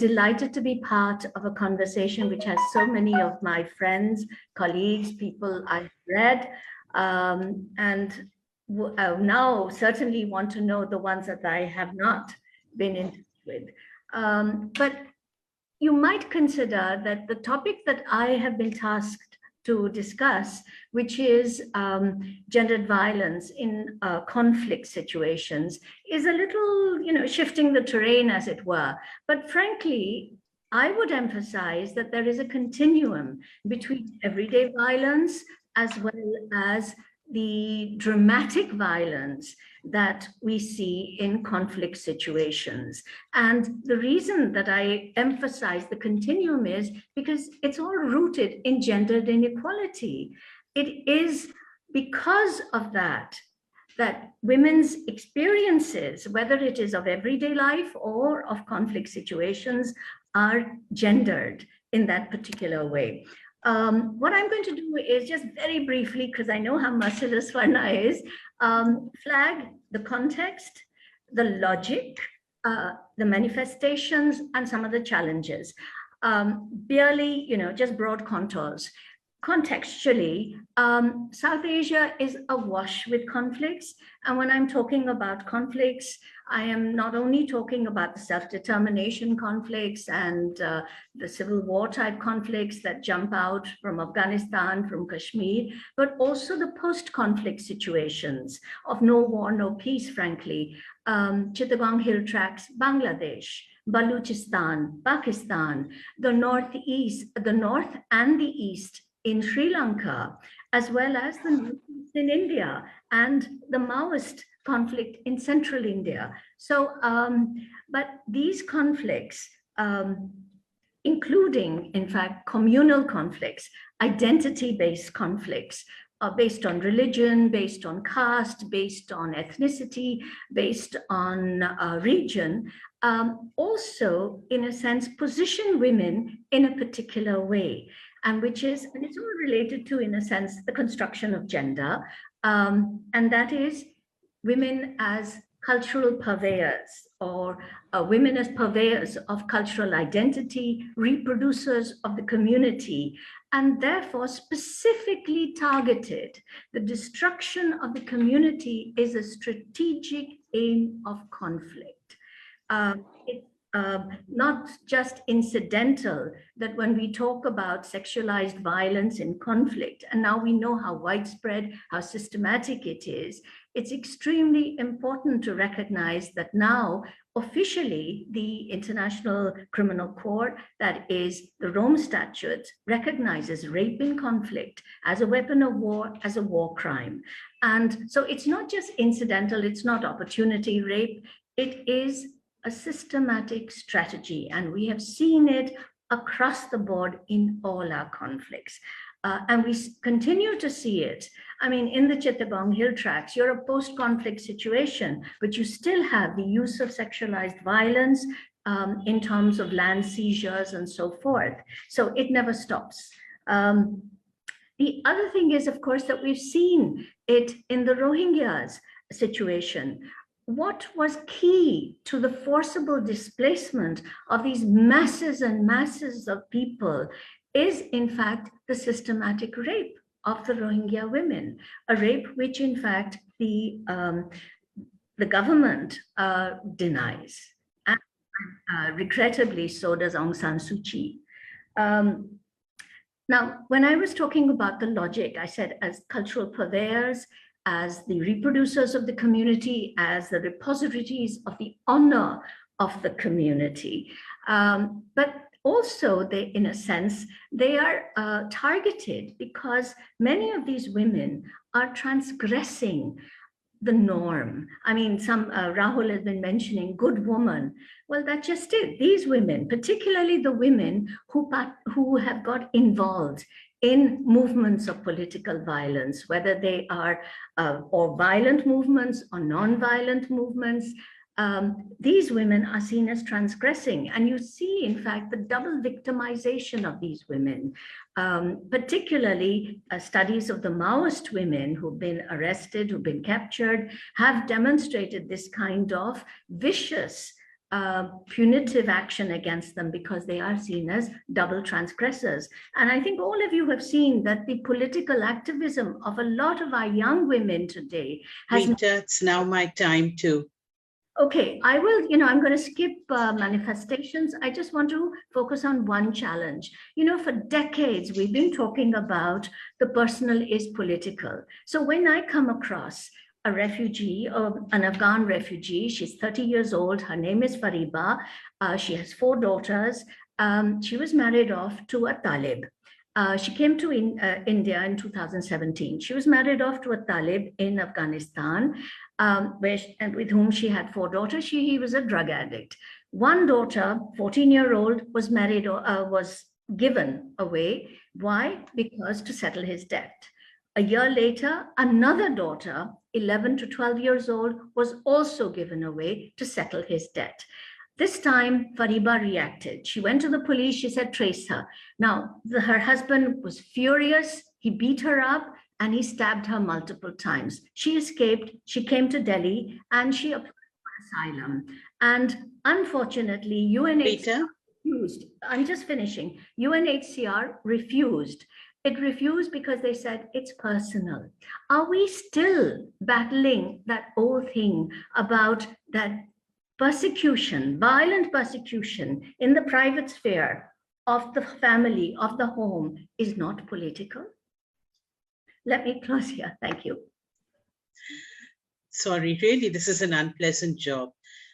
delighted to be part of a conversation which has so many of my friends, colleagues, people I've read, and now certainly want to know the ones that I have not been in touch with. But you might consider that the topic that I have been tasked to discuss, which is gendered violence in conflict situations, is a little, shifting the terrain, as it were. But frankly, I would emphasize that there is a continuum between everyday violence as well as the dramatic violence that we see in conflict situations. And the reason that I emphasize the continuum is because it's all rooted in gendered inequality. It is because of that women's experiences, whether it is of everyday life or of conflict situations, are gendered in that particular way. What I'm going to do is just very briefly, because I know how merciless Naya is, flag the context, the logic, the manifestations, and some of the challenges. Barely, just broad contours. Contextually, South Asia is awash with conflicts. And when I'm talking about conflicts, I am not only talking about the self-determination conflicts and the civil war type conflicts that jump out from Afghanistan, from Kashmir, but also the post-conflict situations of no war, no peace, frankly. Chittagong Hill Tracts, Bangladesh, Baluchistan, Pakistan, the north and the east in Sri Lanka, as well as the northeast in India and the Maoist conflict in central India. So, but these conflicts, including, in fact, communal conflicts, identity-based conflicts, based on religion, based on caste, based on ethnicity, based on region, also, in a sense, position women in a particular way. And it's all related to, in a sense, the construction of gender, and that is women as cultural purveyors, or women as purveyors of cultural identity, reproducers of the community, and therefore specifically targeted. The destruction of the community is a strategic aim of conflict. It's not just incidental that when we talk about sexualized violence in conflict, and now we know how widespread, how systematic it is, it's extremely important to recognize that now officially the International Criminal Court, that is the Rome Statute, recognizes rape in conflict as a weapon of war, as a war crime. And so it's not just incidental, it's not opportunity rape, it is a systematic strategy, and we have seen it across the board in all our conflicts. And we continue to see it. I mean, in the Chittagong Hill Tracts, you're a post-conflict situation, but you still have the use of sexualized violence in terms of land seizures and so forth. So it never stops. The other thing is, of course, that we've seen it in the Rohingyas situation. What was key to the forcible displacement of these masses and masses of people is, in fact, the systematic rape of the Rohingya women, a rape which, in fact, the government denies, and regrettably, so does Aung San Suu Kyi. Now, when I was talking about the logic, I said as cultural purveyors, as the reproducers of the community, as the repositories of the honor of the community. But also, they, in a sense, they are targeted because many of these women are transgressing the norm. I mean, Rahul has been mentioning good woman. Well, that's just it. These women, particularly the women who have got involved in movements of political violence, whether they are or violent movements or non-violent movements, these women are seen as transgressing. And you see, in fact, the double victimization of these women, particularly studies of the Maoist women who've been arrested, who've been captured, have demonstrated this kind of vicious punitive action against them because they are seen as double transgressors. And I think all of you have seen that the political activism of a lot of our young women today has... Rita, it's now my time too. Okay, I will, I'm going to skip manifestations. I just want to focus on one challenge. For decades, we've been talking about the personal is political. So when I come across a refugee, an Afghan refugee, she's 30 years old, her name is Fariba, she has 4 daughters, she was married off to a Talib. She came to India in 2017. She was married off to a Talib in Afghanistan, with whom she had 4 daughters. He was a drug addict. One daughter, 14-year-old, was given away. Why? Because to settle his debt. A year later, another daughter, 11 to 12 years old, was also given away to settle his debt. This time, Fariba reacted. She went to the police. She said, trace her. Now, her husband was furious. He beat her up and he stabbed her multiple times. She escaped. She came to Delhi and she applied for asylum. And unfortunately, UNHCR refused. I'm just finishing. UNHCR refused. It refused because they said it's personal. Are we still battling that old thing about that persecution, violent persecution in the private sphere of the family, of the home, is not political? Let me close here. Thank you. Sorry, really, this is an unpleasant job.